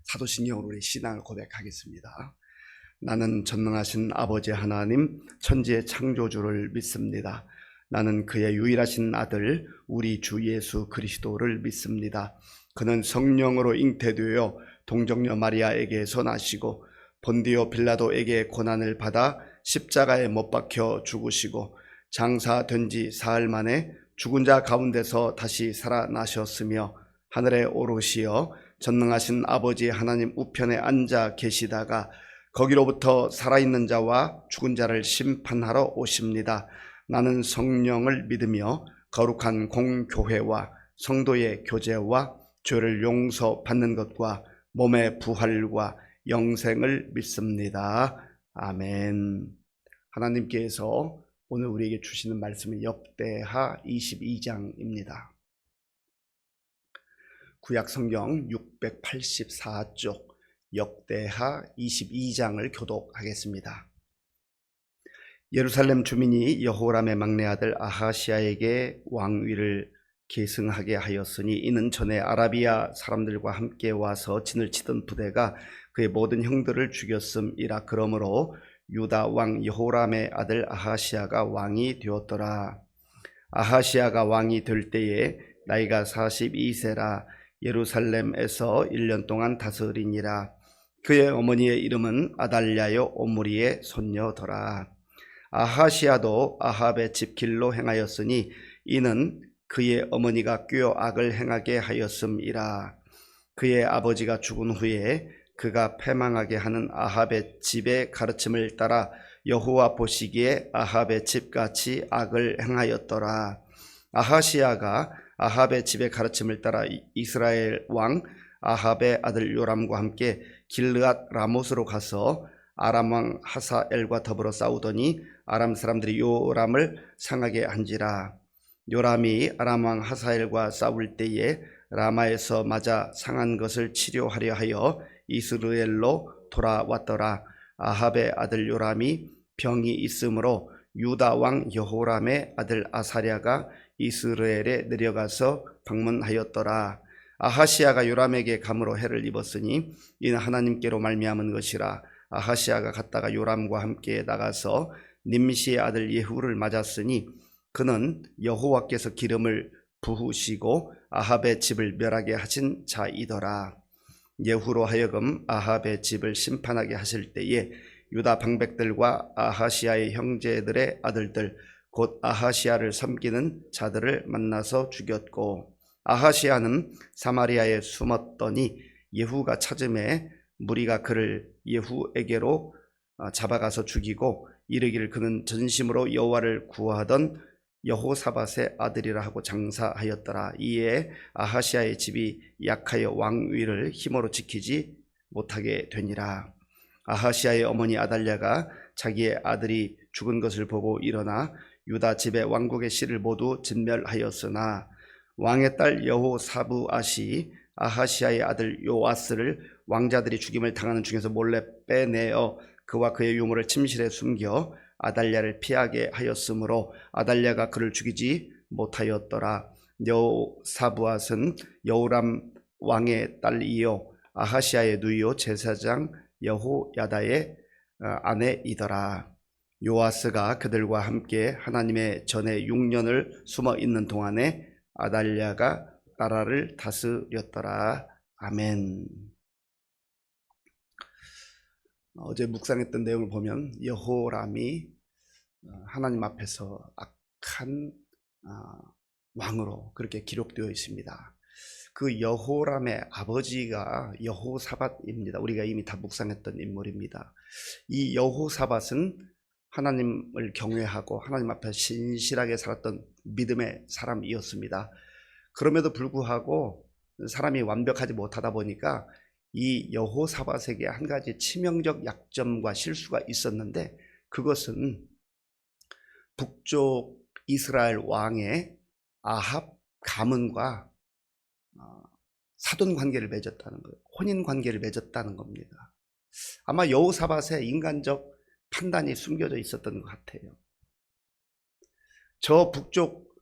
사도신경으로 우리 신앙을 고백하겠습니다. 나는 전능하신 아버지 하나님 천지의 창조주를 믿습니다. 나는 그의 유일하신 아들 우리 주 예수 그리스도를 믿습니다. 그는 성령으로 잉태되어 동정녀 마리아에게서 나시고 본디오 빌라도에게 고난을 받아 십자가에 못 박혀 죽으시고 장사된 지 사흘 만에 죽은 자 가운데서 다시 살아나셨으며 하늘에 오르시어 전능하신 아버지 하나님 우편에 앉아 계시다가 거기로부터 살아있는 자와 죽은 자를 심판하러 오십니다. 나는 성령을 믿으며 거룩한 공교회와 성도의 교제와 죄를 용서받는 것과 몸의 부활과 영생을 믿습니다. 아멘. 하나님께서 오늘 우리에게 주시는 말씀은 역대하 22장입니다. 구약성경 684쪽 역대하 22장을 교독하겠습니다. 예루살렘 주민이 여호람의 막내 아들 아하시아에게 왕위를 계승하게 하였으니 이는 전에 아라비아 사람들과 함께 와서 진을 치던 부대가 그의 모든 형들을 죽였음이라. 그러므로 유다 왕 여호람의 아들 아하시아가 왕이 되었더라. 아하시아가 왕이 될 때에 나이가 42세라 예루살렘에서 1년 동안 다스리니라. 그의 어머니의 이름은 아달랴요 오므리의 손녀더라. 아하시아도 아합의 집 길로 행하였으니 이는 그의 어머니가 꾀어 악을 행하게 하였음이라. 그의 아버지가 죽은 후에 그가 패망하게 하는 아합의 집의 가르침을 따라 여호와 보시기에 아합의 집같이 악을 행하였더라. 아하시아가 아합의 집의 가르침을 따라 이스라엘 왕 아합의 아들 요람과 함께 길르앗 라못으로 가서 아람 왕 하사엘과 더불어 싸우더니 아람 사람들이 요람을 상하게 한지라. 요람이 아람 왕 하사엘과 싸울 때에 라마에서 맞아 상한 것을 치료하려 하여 이스라엘로 돌아왔더라. 아합의 아들 요람이 병이 있으므로 유다 왕 여호람의 아들 아사랴가 이스라엘에 내려가서 방문하였더라. 아하시아가 요람에게 감으로 해를 입었으니 이는 하나님께로 말미암은 것이라. 아하시아가 갔다가 요람과 함께 나가서 님시의 아들 예후를 맞았으니 그는 여호와께서 기름을 부으시고 아합의 집을 멸하게 하신 자이더라. 예후로 하여금 아합의 집을 심판하게 하실 때에 유다 방백들과 아하시아의 형제들의 아들들 곧 아하시아를 섬기는 자들을 만나서 죽였고 아하시아는 사마리아에 숨었더니 예후가 찾음에 무리가 그를 예후에게로 잡아가서 죽이고 이르기를 그는 전심으로 여호와를 구하던 여호사밧의 아들이라 하고 장사하였더라. 이에 아하시아의 집이 약하여 왕위를 힘으로 지키지 못하게 되니라. 아하시아의 어머니 아달랴가 자기의 아들이 죽은 것을 보고 일어나 유다 집의 왕국의 씨를 모두 진멸하였으나 왕의 딸 여호사부앗이 아하시아의 아들 요아스를 왕자들이 죽임을 당하는 중에서 몰래 빼내어 그와 그의 유물을 침실에 숨겨 아달랴를 피하게 하였으므로 아달랴가 그를 죽이지 못하였더라. 여호사부앗은 여호람 왕의 딸이요 아하시아의 누이요 제사장 여호야다의 아내이더라. 요아스가 그들과 함께 하나님의 전에 6년을 숨어 있는 동안에 아달랴가 나라를 다스렸더라. 아멘. 어제 묵상했던 내용을 보면 여호람이 하나님 앞에서 악한 왕으로 그렇게 기록되어 있습니다. 그 여호람의 아버지가 여호사밧입니다. 우리가 이미 다 묵상했던 인물입니다. 이 여호사밧은 하나님을 경외하고 하나님 앞에 신실하게 살았던 믿음의 사람이었습니다. 그럼에도 불구하고 사람이 완벽하지 못하다 보니까 이 여호사밧에게 한 가지 치명적 약점과 실수가 있었는데 그것은 북쪽 이스라엘 왕의 아합 가문과 사돈 관계를 맺었다는 거예요. 혼인 관계를 맺었다는 겁니다. 아마 여호사밧의 인간적 판단이 숨겨져 있었던 것 같아요. 저 북쪽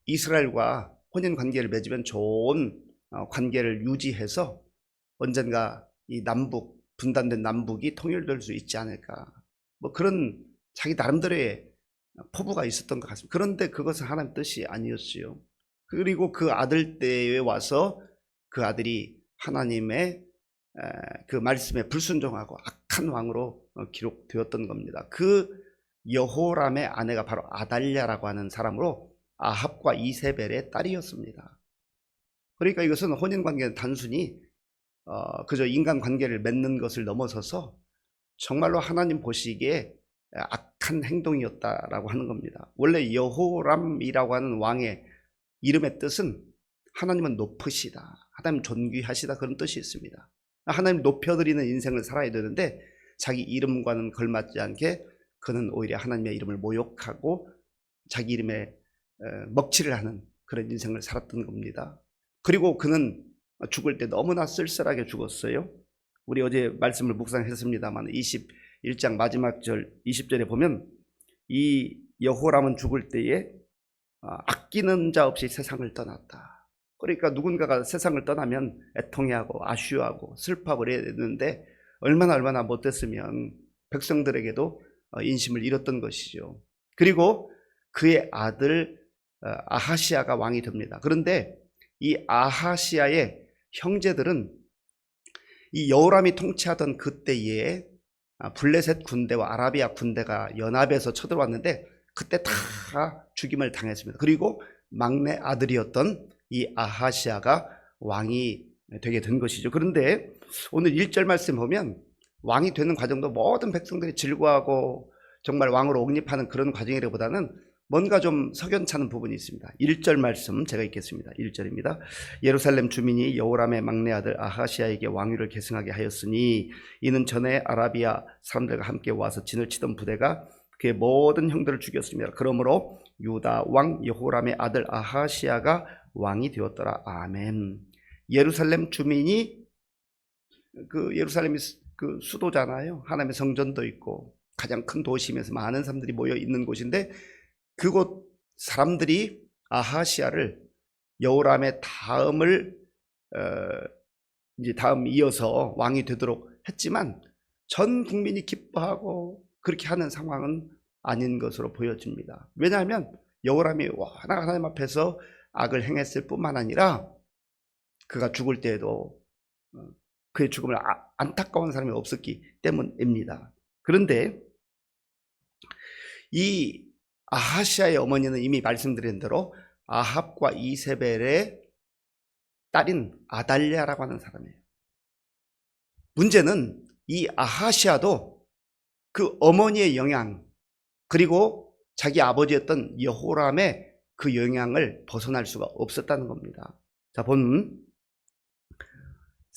이스라엘과 혼인 관계를 맺으면 좋은 관계를 유지해서 언젠가 이 남북, 분단된 남북이 통일될 수 있지 않을까. 뭐 그런 자기 나름대로의 포부가 있었던 것 같습니다. 그런데 그것은 하나님 뜻이 아니었어요. 그리고 그 아들 때에 와서 그 아들이 하나님의 그 말씀에 불순종하고 악한 왕으로 기록되었던 겁니다. 그 여호람의 아내가 바로 아달랴라고 하는 사람으로 아합과 이세벨의 딸이었습니다. 그러니까 이것은 혼인관계는 단순히 그저 인간관계를 맺는 것을 넘어서서 정말로 하나님 보시기에 악한 행동이었다라고 하는 겁니다. 원래 여호람이라고 하는 왕의 이름의 뜻은 하나님은 높으시다, 하나님 존귀하시다, 그런 뜻이 있습니다. 하나님 높여드리는 인생을 살아야 되는데 자기 이름과는 걸맞지 않게 그는 오히려 하나님의 이름을 모욕하고 자기 이름에 먹칠을 하는 그런 인생을 살았던 겁니다. 그리고 그는 죽을 때 너무나 쓸쓸하게 죽었어요. 우리 어제 말씀을 묵상했습니다만 21장 마지막 절 20절에 보면 이 여호람은 죽을 때에 아끼는 자 없이 세상을 떠났다. 그러니까 누군가가 세상을 떠나면 애통해하고 아쉬워하고 슬퍼하고 그래야 되는데 얼마나 못됐으면 백성들에게도 인심을 잃었던 것이죠. 그리고 그의 아들 아하시아가 왕이 됩니다. 그런데 이 아하시아의 형제들은 이 여호람이 통치하던 그때에 블레셋 군대와 아라비아 군대가 연합해서 쳐들어왔는데 그때 다 죽임을 당했습니다. 그리고 막내 아들이었던 이 아하시아가 왕이 되게 된 것이죠. 그런데 오늘 1절 말씀 보면 왕이 되는 과정도 모든 백성들이 즐거워하고 정말 왕으로 옹립하는 그런 과정이라기보다는 뭔가 좀 석연찮은 부분이 있습니다. 1절 말씀 제가 읽겠습니다. 1절입니다. 예루살렘 주민이 여호람의 막내 아들 아하시아에게 왕위를 계승하게 하였으니 이는 전에 아라비아 사람들과 함께 와서 진을 치던 부대가 그의 모든 형들을 죽였습니다. 그러므로 유다 왕 여호람의 아들 아하시아가 왕이 되었더라. 아멘. 예루살렘 주민이 예루살렘이 그 수도잖아요. 하나님의 성전도 있고 가장 큰 도시면서 많은 사람들이 모여 있는 곳인데 그곳 사람들이 아하시아를 여호람의 이제 다음 이어서 왕이 되도록 했지만 전 국민이 기뻐하고 그렇게 하는 상황은 아닌 것으로 보여집니다. 왜냐하면 여호람이 워낙 하나님 앞에서 악을 행했을 뿐만 아니라 그가 죽을 때에도 그의 죽음을 안타까운 사람이 없었기 때문입니다. 그런데 이 아하시아의 어머니는 이미 말씀드린 대로 아합과 이세벨의 딸인 아달랴라고 하는 사람이에요. 문제는 이 아하시아도 그 어머니의 영향 그리고 자기 아버지였던 여호람의 그 영향을 벗어날 수가 없었다는 겁니다. 자, 본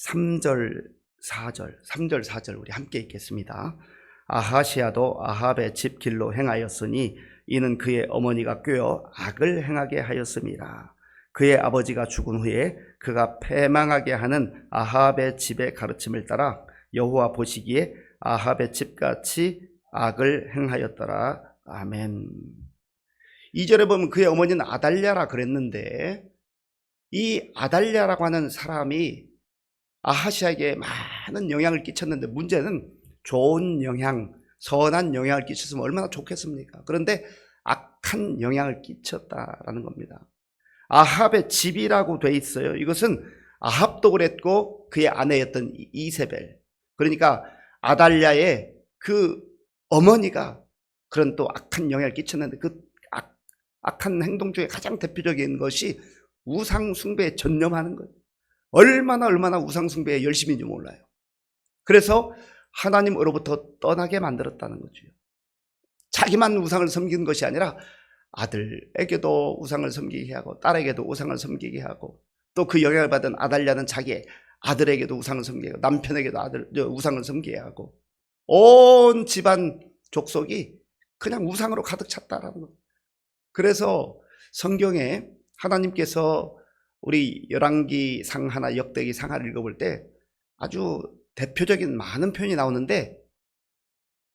3절 4절 우리 함께 읽겠습니다. 아하시아도 아합의 집 길로 행하였으니 이는 그의 어머니가 꾀어 악을 행하게 하였음이라. 그의 아버지가 죽은 후에 그가 패망하게 하는 아합의 집의 가르침을 따라 여호와 보시기에 아합의 집같이 악을 행하였더라. 아멘. 2절에 보면 그의 어머니는 아달랴라 그랬는데 이 아달랴라고 하는 사람이 아하시아에게 많은 영향을 끼쳤는데 문제는 좋은 영향, 선한 영향을 끼쳤으면 얼마나 좋겠습니까? 그런데 악한 영향을 끼쳤다라는 겁니다. 아합의 집이라고 돼 있어요. 이것은 아합도 그랬고 그의 아내였던 이세벨, 그러니까 아달랴의 그 어머니가 그런 또 악한 영향을 끼쳤는데 그 악한 행동 중에 가장 대표적인 것이 우상 숭배에 전념하는 거예요. 얼마나 우상 숭배에 열심인지 몰라요. 그래서 하나님으로부터 떠나게 만들었다는 거죠. 자기만 우상을 섬기는 것이 아니라 아들에게도 우상을 섬기게 하고 딸에게도 우상을 섬기게 하고 또 그 영향을 받은 아달랴는 자기 아들에게도 우상을 섬기게 하고 남편에게도 우상을 섬기게 하고 온 집안 족속이 그냥 우상으로 가득 찼다라는 거예요. 그래서 성경에 하나님께서 우리 열왕기 상 하나 역대기 상 하나를 읽어볼 때 아주 대표적인 많은 표현이 나오는데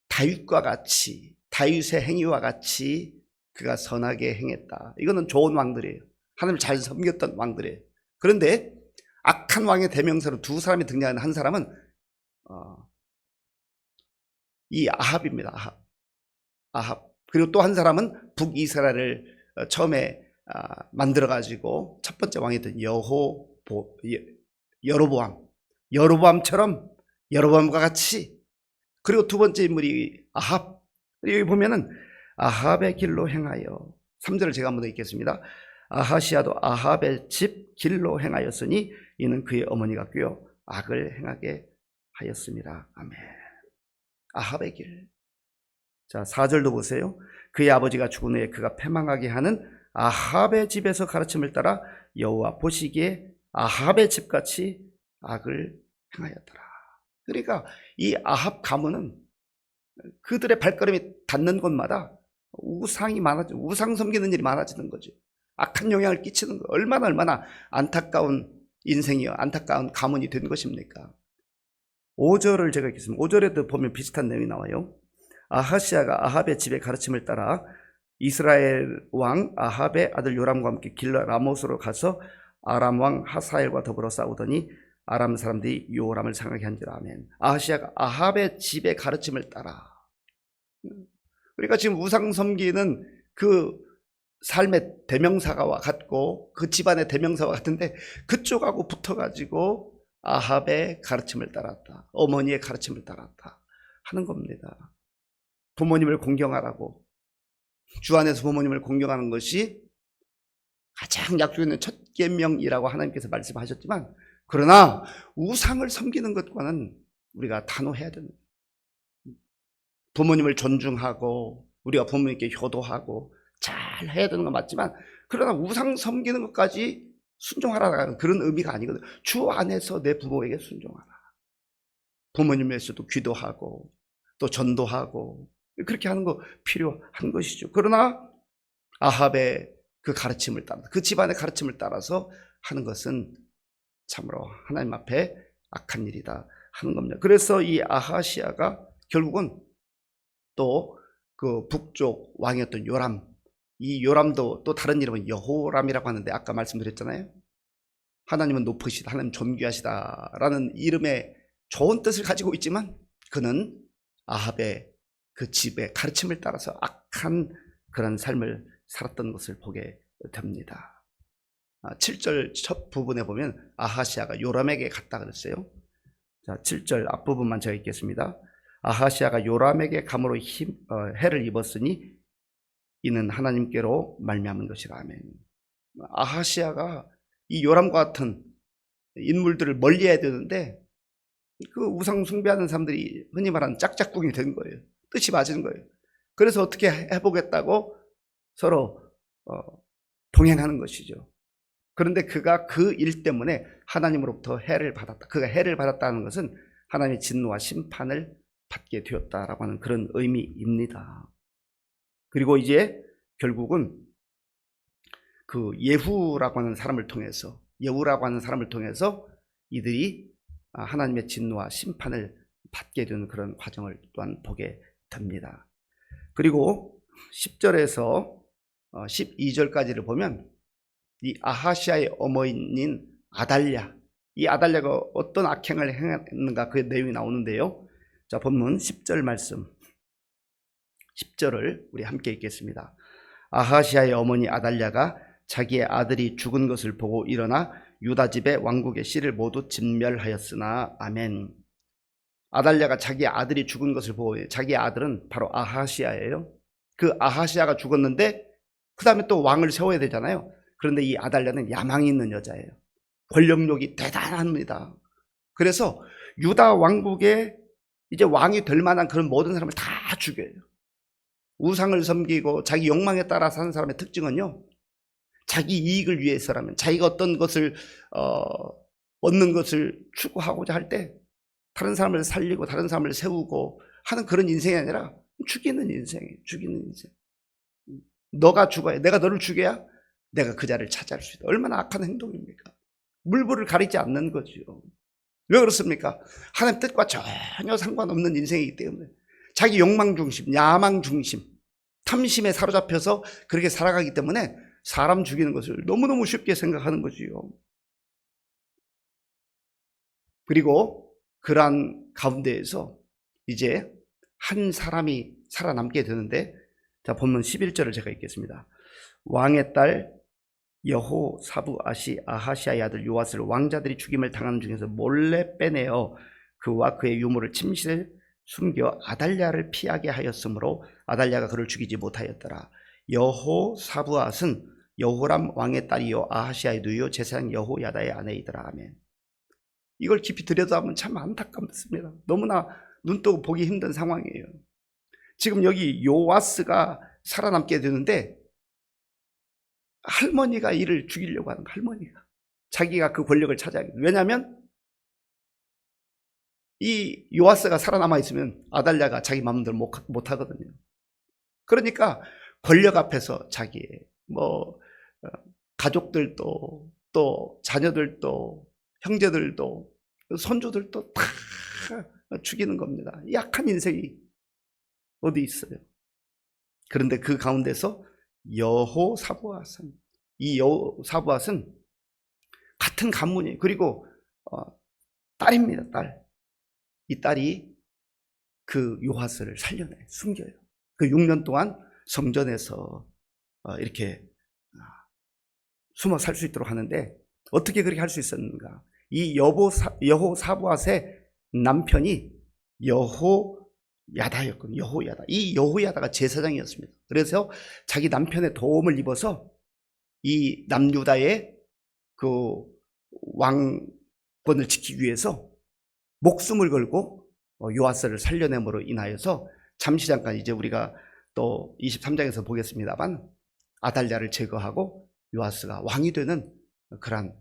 다윗과 같이 다윗의 행위와 같이 그가 선하게 행했다. 이거는 좋은 왕들이에요. 하나님을 잘 섬겼던 왕들이에요. 그런데 악한 왕의 대명사로 두 사람이 등장하는 한 사람은 이 아합입니다. 아합. 그리고 또 한 사람은 북이스라엘을 처음에 만들어 가지고 첫 번째 왕이던 여로보암처럼 여로보암과 같이. 그리고 두 번째 인물이 아합. 여기 보면은 아합의 길로 행하여, 3절을 제가 한번 더 읽겠습니다. 아하시아도 아합의 집 길로 행하였으니 이는 그의 어머니가 꾀어 악을 행하게 하였습니다. 아멘. 아합의 길. 자, 4절도 보세요. 그의 아버지가 죽은 후에 그가 패망하게 하는 아합의 집에서 가르침을 따라 여호와 보시기에 아합의 집같이 악을 행하였더라. 그러니까 이 아합 가문은 그들의 발걸음이 닿는 곳마다 우상 섬기는 일이 많아지는 거죠. 악한 영향을 끼치는 거. 얼마나 안타까운 인생이요, 안타까운 가문이 된 것입니까? 5절을 제가 읽겠습니다. 5절에도 보면 비슷한 내용이 나와요. 아하시아가 아합의 집의 가르침을 따라 이스라엘 왕 아합의 아들 요람과 함께 길라 라못으로 가서 아람 왕 하사엘과 더불어 싸우더니 아람 사람들이 요람을 상하게 한지라. 아멘. 아하시아가 아합의 집의 가르침을 따라. 그러니까 지금 우상 섬기는 그 삶의 대명사가 같고 그 집안의 대명사와 같은데 그쪽하고 붙어가지고 아합의 가르침을 따랐다, 어머니의 가르침을 따랐다 하는 겁니다. 부모님을 공경하라고, 주 안에서 부모님을 공경하는 것이 가장 약속 있는 첫 계명이라고 하나님께서 말씀하셨지만, 그러나 우상을 섬기는 것과는 우리가 단호해야 됩니다. 부모님을 존중하고 우리가 부모님께 효도하고 잘 해야 되는 건 맞지만, 그러나 우상 섬기는 것까지 순종하라는 그런 의미가 아니거든요. 주 안에서 내 부모에게 순종하라. 부모님 위해서도 기도하고 또 전도하고 그렇게 하는 거 필요한 것이죠. 그러나 아합의 그 가르침을 따라, 그 집안의 가르침을 따라서 하는 것은 참으로 하나님 앞에 악한 일이다 하는 겁니다. 그래서 이 아하시아가 결국은 또 그 북쪽 왕이었던 요람, 이 요람도 또 다른 이름은 여호람이라고 하는데 아까 말씀드렸잖아요. 하나님은 높으시다, 하나님 존귀하시다라는 이름의 좋은 뜻을 가지고 있지만 그는 아합의 그 집의 가르침을 따라서 악한 그런 삶을 살았던 것을 보게 됩니다. 7절 첫 부분에 보면 아하시아가 요람에게 갔다 그랬어요. 자, 7절 앞부분만 제가 읽겠습니다. 아하시아가 요람에게 감으로 해를 입었으니 이는 하나님께로 말미암은 것이라. 아멘. 아하시아가 이 요람과 같은 인물들을 멀리해야 되는데 그 우상 숭배하는 사람들이 흔히 말하는 짝짝꿍이 된 거예요. 뜻이 맞은 거예요. 그래서 어떻게 해보겠다고 서로 동행하는 것이죠. 그런데 그가 그 일 때문에 하나님으로부터 해를 받았다. 그가 해를 받았다는 것은 하나님의 진노와 심판을 받게 되었다라고 하는 그런 의미입니다. 그리고 이제 결국은 그 예후라고 하는 사람을 통해서 이들이 하나님의 진노와 심판을 받게 되는 그런 과정을 또한 보게 됩니다. 그리고 10절에서 12절까지를 보면 이 아하시아의 어머니인 아달랴, 이 아달랴가 어떤 악행을 행했는가 그 내용이 나오는데요. 자, 본문 10절 말씀, 10절을 우리 함께 읽겠습니다. 아하시아의 어머니 아달랴가 자기의 아들이 죽은 것을 보고 일어나 유다 집의 왕국의 씨를 모두 진멸하였으나. 아멘. 아달랴가 자기 아들이 죽은 것을 보고, 자기 아들은 바로 아하시아예요. 그 아하시아가 죽었는데 그 다음에 또 왕을 세워야 되잖아요. 그런데 이 아달랴는 야망이 있는 여자예요. 권력욕이 대단합니다. 그래서 유다 왕국에 이제 왕이 될 만한 그런 모든 사람을 다 죽여요. 우상을 섬기고 자기 욕망에 따라 사는 사람의 특징은요, 자기 이익을 위해서라면, 자기가 어떤 것을 얻는 것을 추구하고자 할 때 다른 사람을 살리고 다른 사람을 세우고 하는 그런 인생이 아니라 죽이는 인생이에요. 죽이는 인생. 너가 죽어야, 내가 너를 죽여야 내가 그 자리를 차지할 수 있다. 얼마나 악한 행동입니까? 물불을 가리지 않는 거죠. 왜 그렇습니까? 하나님 뜻과 전혀 상관없는 인생이기 때문에 자기 욕망 중심, 야망 중심, 탐심에 사로잡혀서 그렇게 살아가기 때문에 사람 죽이는 것을 너무너무 쉽게 생각하는 거지요. 그리고 그러한 가운데에서 이제 한 사람이 살아남게 되는데, 자, 본문 11절을 제가 읽겠습니다. 왕의 딸 여호사부앗이 아하시아의 아들 요아스를 왕자들이 죽임을 당하는 중에서 몰래 빼내어 그와 그의 유모를 침실에 숨겨 아달랴를 피하게 하였으므로 아달랴가 그를 죽이지 못하였더라. 여호사부앗은 여호람 왕의 딸이요 아하시아의 누이요 제사장 여호야다의 아내이더라. 아멘. 이걸 깊이 들여다보면 참 안타깝습니다. 너무나 눈뜨고 보기 힘든 상황이에요. 지금 여기 요아스가 살아남게 되는데 할머니가 이를 죽이려고 하는 거예요. 할머니가 자기가 그 권력을 차지하기. 왜냐하면 이 요아스가 살아남아 있으면 아달랴가 자기 마음대로 못 하거든요. 그러니까 권력 앞에서 자기의 가족들도 또 자녀들도 형제들도 손주들도 다 죽이는 겁니다. 약한 인생이 어디 있어요. 그런데 그 가운데서 여호사부앗은, 이 여호사부앗은 같은 가문이에요. 그리고 딸입니다. 딸. 이 딸이 그 요아스를 살려내 숨겨요. 그 6년 동안 성전에서 이렇게 숨어 살 수 있도록 하는데, 어떻게 그렇게 할 수 있었는가? 이 여호사부앗의 남편이 여호야다였거든요. 여호야다. 이 여호야다가 제사장이었습니다. 그래서 자기 남편의 도움을 입어서 이 남유다의 그 왕권을 지키기 위해서 목숨을 걸고 요아스를 살려냄으로 인하여서 잠시 잠깐 이제 우리가 또 23장에서 보겠습니다만 아달랴를 제거하고 요아스가 왕이 되는 그러한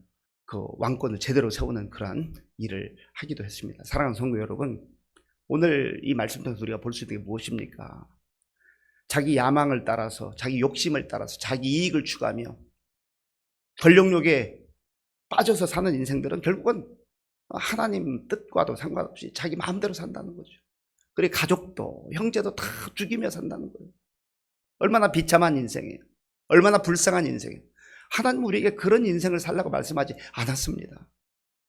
그 왕권을 제대로 세우는 그러한 일을 하기도 했습니다. 사랑하는 성도 여러분, 오늘 이 말씀 통해서 우리가 볼 수 있는 게 무엇입니까? 자기 야망을 따라서, 자기 욕심을 따라서, 자기 이익을 추구하며 권력욕에 빠져서 사는 인생들은 결국은 하나님 뜻과도 상관없이 자기 마음대로 산다는 거죠. 그리고 가족도 형제도 다 죽이며 산다는 거예요. 얼마나 비참한 인생이에요. 얼마나 불쌍한 인생이에요. 하나님 우리에게 그런 인생을 살라고 말씀하지 않았습니다.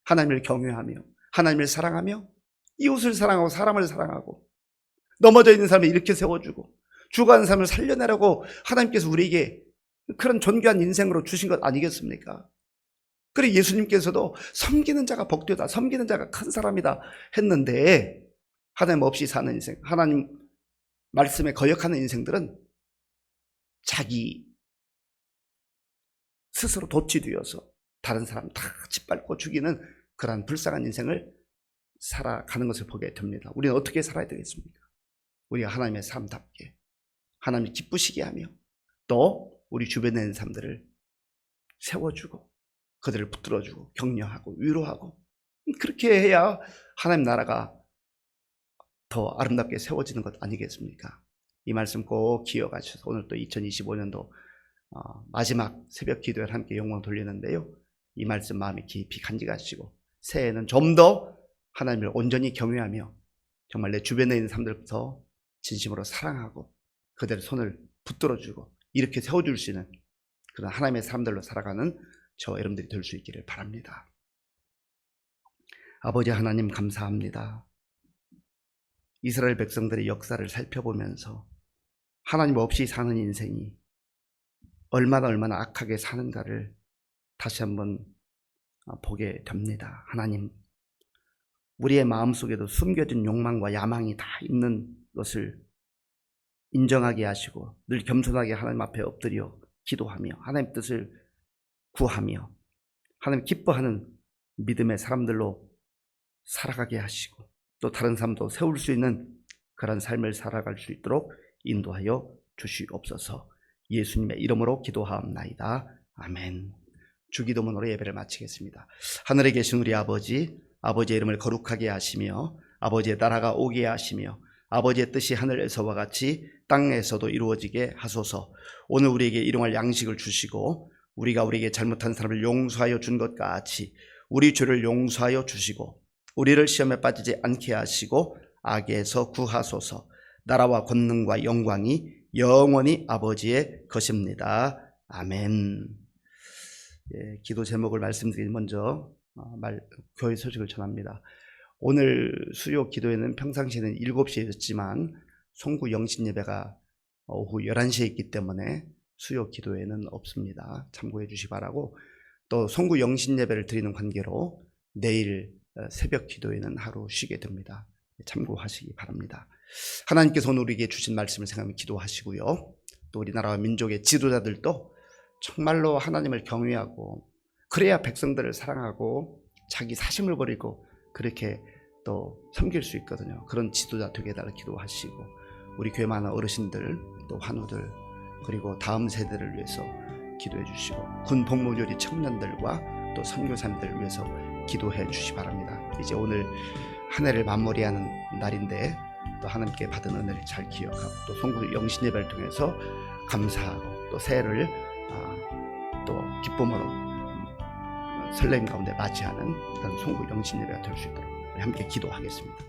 하나님을 경외하며 하나님을 사랑하며 이웃을 사랑하고 사람을 사랑하고 넘어져 있는 사람을 일으켜 세워주고 죽어가는 사람을 살려내라고 하나님께서 우리에게 그런 존귀한 인생으로 주신 것 아니겠습니까? 그리고 예수님께서도 섬기는 자가 복되다, 섬기는 자가 큰 사람이다 했는데, 하나님 없이 사는 인생, 하나님 말씀에 거역하는 인생들은 자기 스스로 도취되어서 다른 사람 다 짓밟고 죽이는 그러한 불쌍한 인생을 살아가는 것을 보게 됩니다. 우리는 어떻게 살아야 되겠습니까? 우리가 하나님의 삶답게 하나님이 기쁘시게 하며 또 우리 주변에 있는 사람들을 세워주고 그들을 붙들어주고 격려하고 위로하고, 그렇게 해야 하나님 나라가 더 아름답게 세워지는 것 아니겠습니까? 이 말씀 꼭 기억하셔서 오늘 또 2025년도 마지막 새벽 기도를 함께 영광 돌리는데요, 이 말씀 마음에 깊이 간직하시고 새해에는 좀 더 하나님을 온전히 경외하며 정말 내 주변에 있는 사람들부터 진심으로 사랑하고 그들의 손을 붙들어주고 이렇게 세워줄 수 있는 그런 하나님의 사람들로 살아가는 저 여러분들이 될 수 있기를 바랍니다. 아버지 하나님 감사합니다. 이스라엘 백성들의 역사를 살펴보면서 하나님 없이 사는 인생이 얼마나 악하게 사는가를 다시 한번 보게 됩니다. 하나님, 우리의 마음속에도 숨겨진 욕망과 야망이 다 있는 것을 인정하게 하시고 늘 겸손하게 하나님 앞에 엎드려 기도하며 하나님 뜻을 구하며 하나님 기뻐하는 믿음의 사람들로 살아가게 하시고 또 다른 사람도 세울 수 있는 그런 삶을 살아갈 수 있도록 인도하여 주시옵소서. 예수님의 이름으로 기도하옵나이다. 아멘. 주기도문으로 예배를 마치겠습니다. 하늘에 계신 우리 아버지, 아버지의 이름을 거룩하게 하시며 아버지의 나라가 오게 하시며 아버지의 뜻이 하늘에서와 같이 땅에서도 이루어지게 하소서. 오늘 우리에게 일용할 양식을 주시고 우리가 우리에게 잘못한 사람을 용서하여 준 것 같이 우리 죄를 용서하여 주시고 우리를 시험에 빠지지 않게 하시고 악에서 구하소서. 나라와 권능과 영광이 영원히 아버지의 것입니다. 아멘. 기도 제목을 말씀드리기 먼저 교회 소식을 전합니다. 오늘 수요 기도회는 평상시에는 7시였지만 송구 영신 예배가 오후 11시에 있기 때문에 수요 기도회는 없습니다. 참고해 주시 바라고, 또 송구 영신 예배를 드리는 관계로 내일 새벽 기도회는 하루 쉬게 됩니다. 참고하시기 바랍니다. 하나님께서 오늘 우리에게 주신 말씀을 생각하며 기도하시고요. 또 우리나라와 민족의 지도자들도 정말로 하나님을 경외하고, 그래야 백성들을 사랑하고 자기 사심을 버리고 그렇게 또 섬길 수 있거든요. 그런 지도자 되게 해달라 기도하시고, 우리 교회 많은 어르신들, 또 환우들, 그리고 다음 세대를 위해서 기도해 주시고, 군 복무요리 청년들과 또 선교사님들을 위해서 기도해 주시 바랍니다. 이제 오늘 한 해를 마무리하는 날인데 또 하나님께 받은 은혜를 잘 기억하고, 또 송구 영신 예배를 통해서 감사하고, 또 새해를 또 기쁨으로 설렘 가운데 맞이하는 그런 송구 영신 예배가 될 수 있도록 함께 기도하겠습니다.